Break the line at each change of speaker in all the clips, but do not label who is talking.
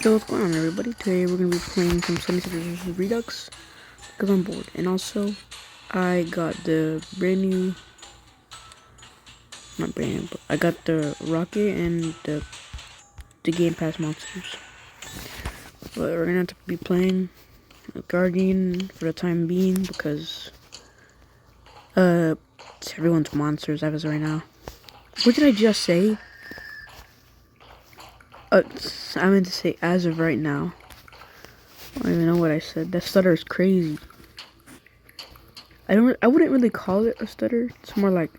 So what's going on, everybody? Today we're gonna be playing some slendytubbies versus reduxs because I'm bored, and also I got the not brand new, but I got the rocket and the Game Pass monsters. But we're gonna have to be playing a Guardian for the time being because it's everyone's monsters as of right now. What did I just say? I meant to say as of right now. I don't even know what I said. That stutter is crazy. I wouldn't really call it a stutter. It's more like,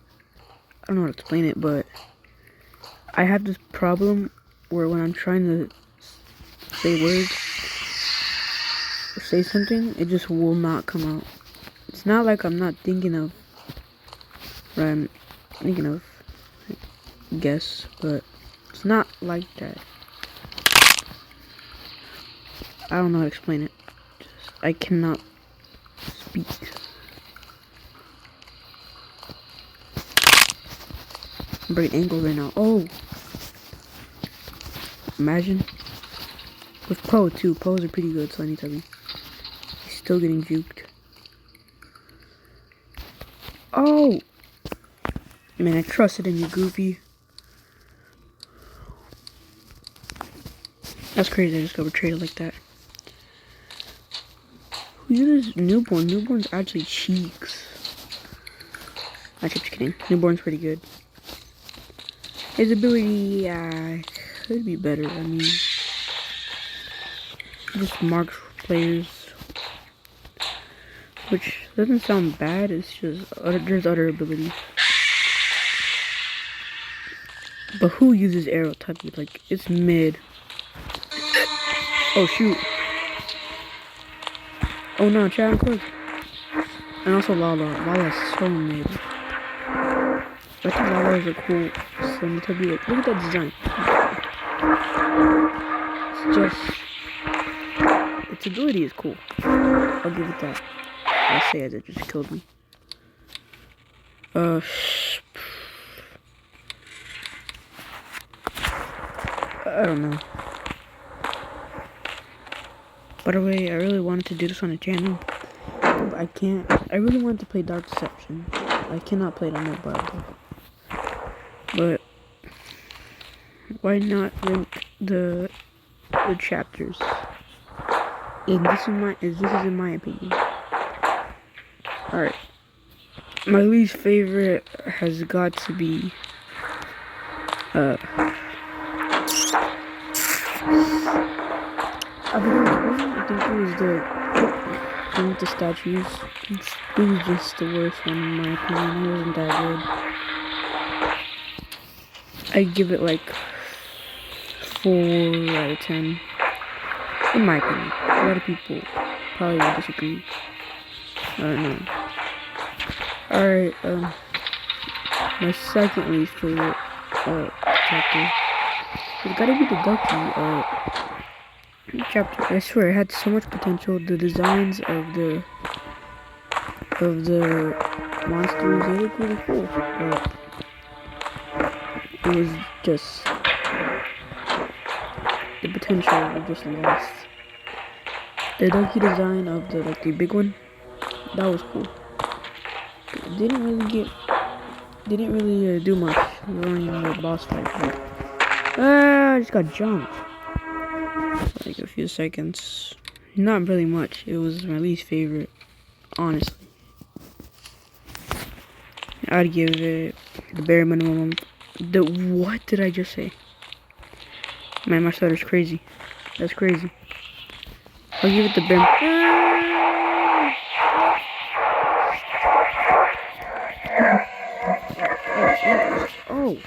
I don't know how to explain it, but I have this problem where when I'm trying to say words or say something, it just will not come out. It's not like I'm not thinking of what I'm thinking of, I guess, but it's not like that. I don't know how to explain it. I cannot speak. I'm breaking ankles right now. Oh! Imagine. With Poe, too. Poe's are pretty good, Slendytubby. He's still getting juked. Oh! Man, I trusted in you, Goofy. That's crazy, I just got betrayed like that. Who uses Newborn? Newborn's actually cheeks. I'm just kidding. Newborn's pretty good. His ability, could be better. I mean, just marks players, which doesn't sound bad. It's just there's other abilities. But who uses arrow tubby? Like, it's mid. Oh shoot! Oh no, chat, of course. And also Lala. Lala's so mid. I think Lala is a cool slendytubby. Like, look at that design. It's just, its ability is cool. I'll give it that. I say as it just killed me. I don't know. By the way, I really wanted to do this on the channel, but I can't. I really wanted to play Dark Deception. I cannot play it on mobile. But why not rank the chapters? And this is in my opinion. Alright. My least favorite has got to be I think it was the one with the statues. It was just the worst one in my opinion. It wasn't that good. I'd give it like 4 out of 10. In my opinion. A lot of people probably would disagree. I don't know. Alright, my second least favorite chapter. It's gotta be the Ducky chapter. I swear it had so much potential. The designs of the monsters, they look really cool. But it was just the potential was just lost. The Ducky design of the big one, that was cool. It didn't really do much during the boss fight. I just got jumped. Like a few seconds. Not really much. It was my least favorite, honestly. I'd give it the bare minimum. What did I just say? Man, my stutter's crazy. That's crazy. I'll give it the bare. Oh.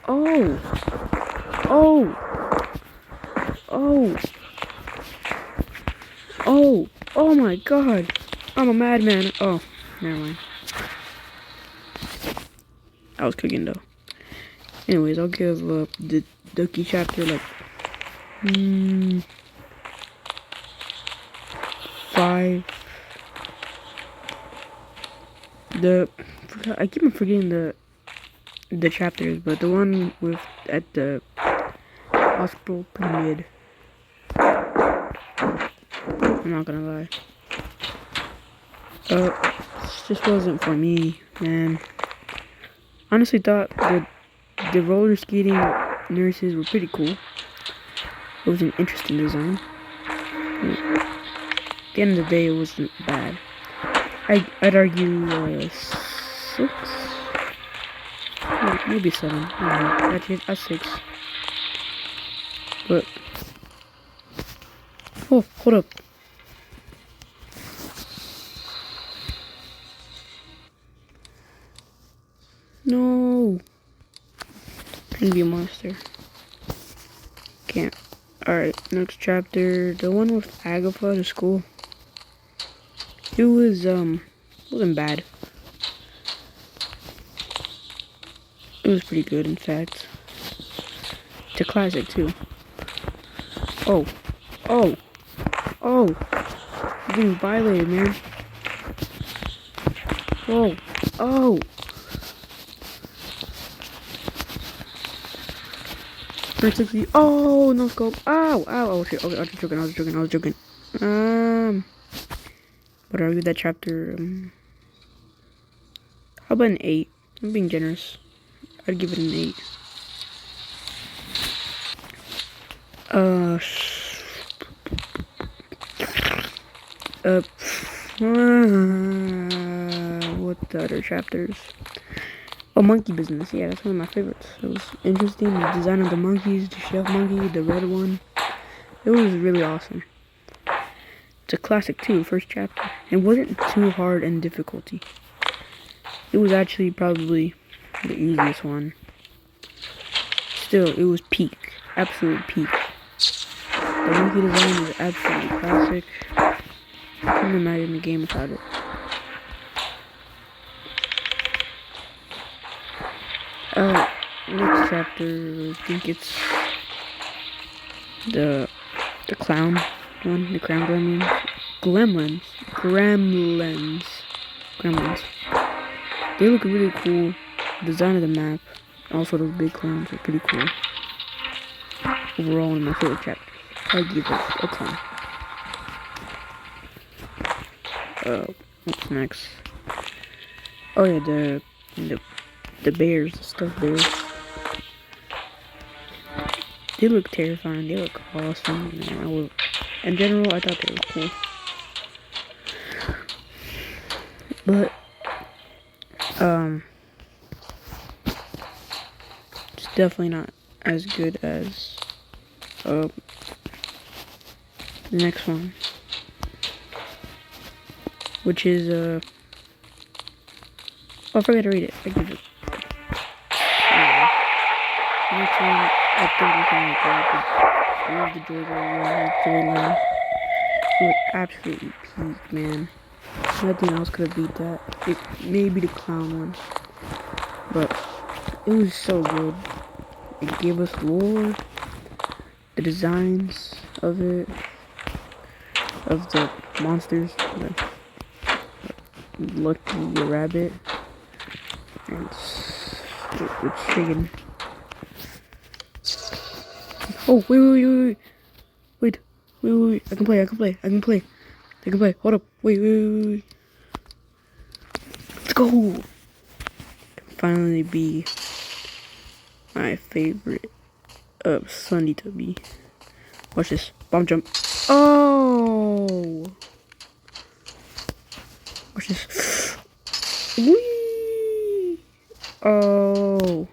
Oh. Oh. Oh. Oh. Oh my god. I'm a madman. Oh, never mind. I was cooking though. Anyways, I'll give the Ducky chapter like 5. I keep on forgetting the chapters, but the one with at the hospital, pretty mid. I'm not gonna lie. This just wasn't for me, man. Honestly thought the roller skating nurses were pretty cool. It was an interesting design. At the end of the day, it wasn't bad. I'd argue 6, maybe 7. I don't know. Actually, at 6. But oh, hold up. No, can be a monster. Can't. All right, next chapter. The one with Agatha is cool. It was wasn't bad. It was pretty good, in fact. It's a classic too. Oh, oh, oh! You're being violated, man. Whoa, oh! 360. Oh, no scope. Ow, ow, oh shit. Okay, I was joking. But I read that chapter. How about an 8? I'm being generous. I'd give it an 8. What the other chapters? Oh, monkey business. Yeah, that's one of my favorites. It was interesting. The design of the monkeys, the chef monkey, the red one. It was really awesome. It's a classic too, first chapter. It wasn't too hard in difficulty. It was actually probably the easiest one. Still, it was peak. Absolute peak. The monkey design is absolutely classic. I couldn't imagine the game without it. Next chapter, I think it's the clown one, the clown gremlins. They look really cool. The design of the map, also those big clowns are pretty cool. Overall, one of my favorite chapters. I give it a 10. What's next? Oh yeah, the bears, the stuffed bears. They look terrifying. They look awesome. Man, in general, I thought they were cool. But it's definitely not as good as the next one, which is oh, I forgot to read it. I give it. The next one, I think we can make it. I love the Georgia storyline. It was absolutely peak, man. Nothing else could have beat that. Maybe the clown one, but it was so good. It gave us lore, the designs of it, of the monsters, the Lucky Rabbit, and the chicken. Oh, wait. I can play. Hold up. Wait. Let's go. Can finally be my favorite slendytubby. Watch this. Bomb jump. Oh. Watch this. Whee. Oh.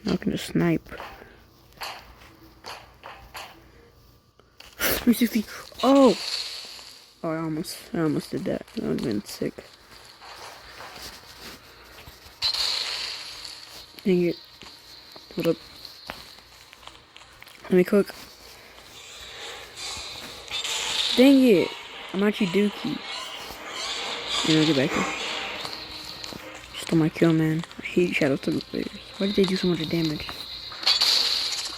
Not gonna snipe. 360. Oh! Oh, I almost did that. That would have been sick. Dang it. Hold up. Let me cook. Dang it. I'm actually dookie. Get back here. Stole my kill, man. I hate Shadow Tubby players. Why did they do so much damage?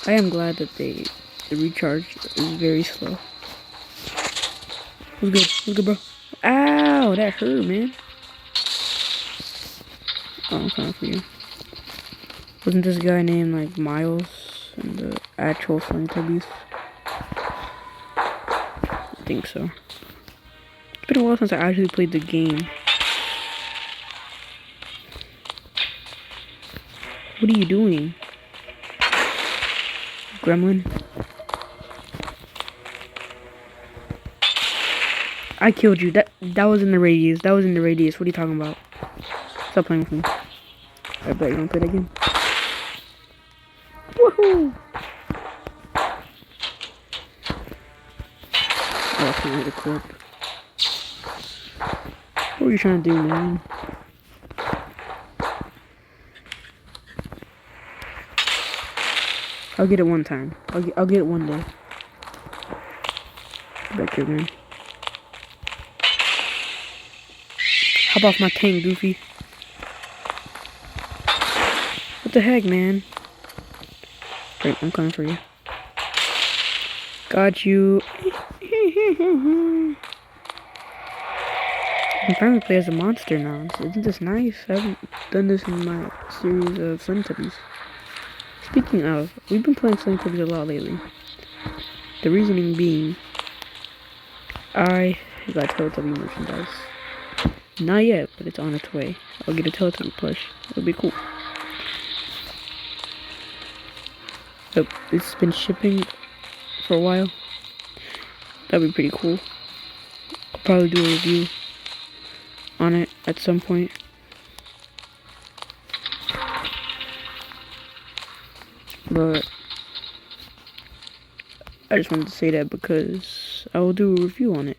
I am glad that the recharge is very slow. What's good, bro? Ow, that hurt, man. Oh, I'm coming for you. Wasn't this guy named like Miles in the actual slendytubbies? think so. It's been a while since I actually played the game. What are you doing? Gremlin? I killed you. That was in the radius. That was in the radius. What are you talking about? Stop playing with me. I bet you don't play that again. Woohoo! Oh, I can't wait to clip. What are you trying to do, man? I'll get it one time. I'll get it one day. Back here, man. Hop off my tank, Goofy. What the heck, man? Wait, I'm coming for you. Got you. I can finally play as a monster now. Isn't this nice? I haven't done this in my series of slendytubbies. Speaking of, we've been playing slendytubbies a lot lately. The reasoning being, I got Teletubby merchandise. Not yet, but it's on its way. I'll get a Teletubby plush. It'll be cool. But it's been shipping for a while. That'd be pretty cool. I'll probably do a review on it at some point. But I just wanted to say that because I will do a review on it.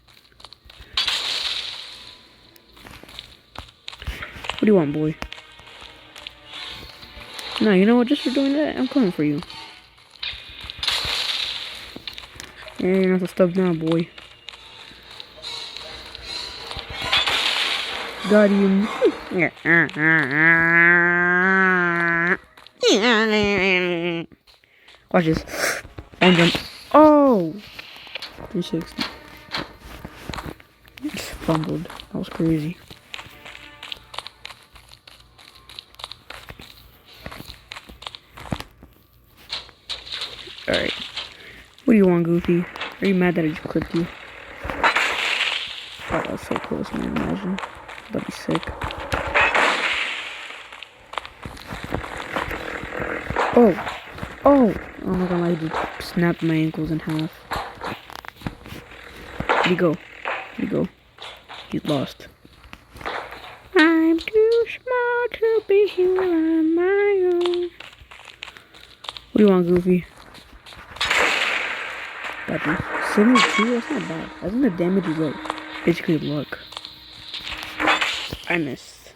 What do you want, boy? No, you know what? Just for doing that, I'm coming for you. Yeah, you're not so stuck now, boy. Got him. Watch this. And jump. Oh! 360. Just fumbled. That was crazy. Alright. What do you want, Goofy? Are you mad that I just clipped you? Oh, that was so close, man. Imagine. That'd be sick. Oh! Oh! Oh my god, I just snapped my ankles in half. Where'd he go? Where'd he go? He's lost. I'm too small to be here on my own. What do you want, Goofy? Got you. 72? That's not bad. I think the damage is like basically luck. I missed.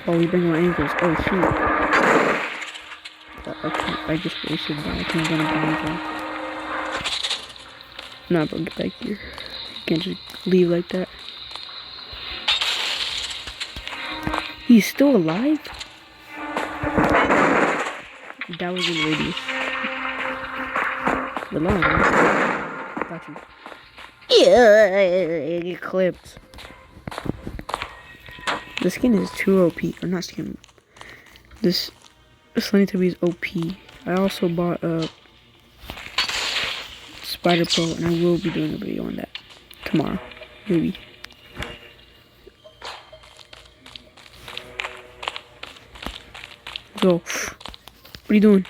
Oh, we bring my ankles. Oh shoot. I just wasted that. I can't get a bomb. No, bro, get back here. You can't just leave like that. He's still alive? That was in radius. The long one. Got you. Yeah, you clipped. The skin is too OP. Or not skin. This slendytubby is OP. I also bought a Spider Pro, and I will be doing a video on that tomorrow, maybe. Go. What are you doing?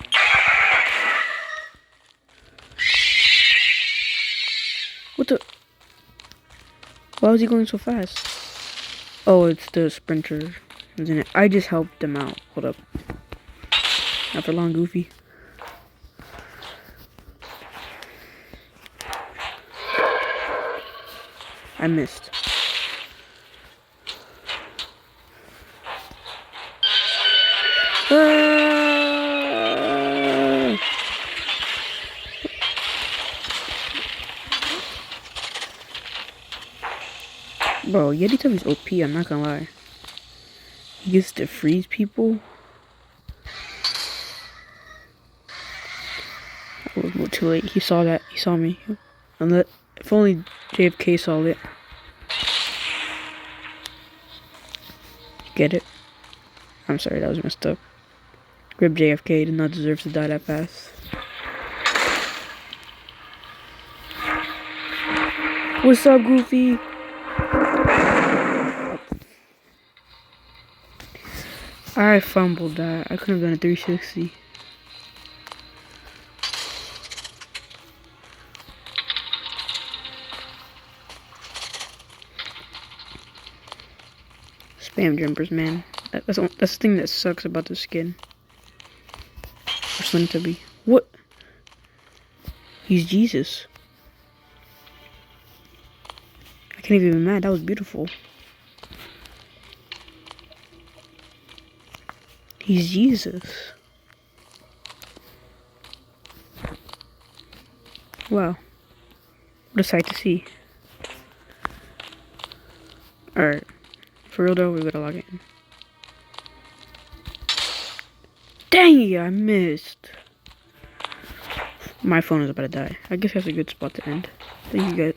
What the? Why was he going so fast? Oh, it's the sprinter, isn't it? I just helped him out. Hold up. Not for long, Goofy. I missed. Bro, Yeti-Tubby's OP, I'm not gonna lie. He gets to freeze people. I was a little too late. He saw that. He saw me. And if only JFK saw it. Get it? I'm sorry, that was messed up. Rip JFK did not deserve to die that fast. What's up, Goofy? I fumbled that. I could have done a 360. Spam jumpers, man. That's the thing that sucks about the skin. For Slendytubby. What? He's Jesus. I can't even be mad. That was beautiful. He's Jesus. Wow. What a sight to see. Alright. For real though, we gotta log in. Dang it, I missed. My phone is about to die. I guess that's a good spot to end. Thank you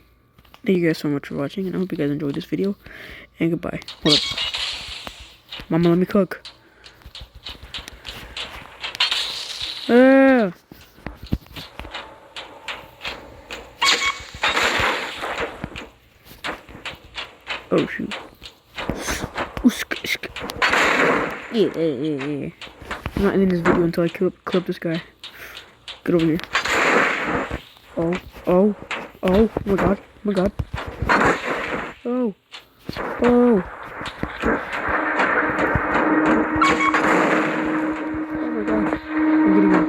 guys so much for watching, and I hope you guys enjoyed this video. And goodbye. Hold up. Mama, let me cook. Ah! Oh shoot. Yeah. I'm not ending this video until I clip this guy. Get over here. Oh my god. Oh. Oh my god. I'm getting him.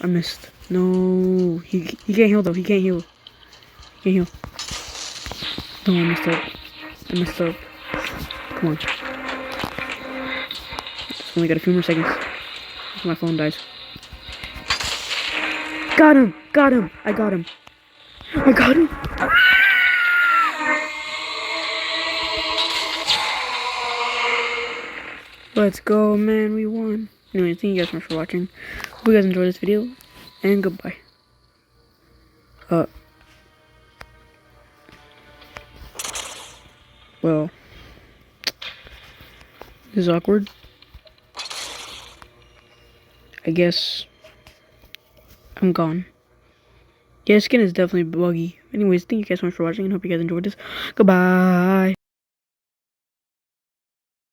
I missed. No. He can't heal though. He can't heal. No, I messed up. Come on. Just only got a few more seconds before my phone dies. Got him! I got him! Let's go, man. We won. Anyway, thank you guys so much for watching. Hope you guys enjoyed this video. And goodbye. Well, this is awkward. I guess I'm gone. Yeah, skin is definitely buggy. Anyways, thank you guys so much for watching and hope you guys enjoyed this. Goodbye.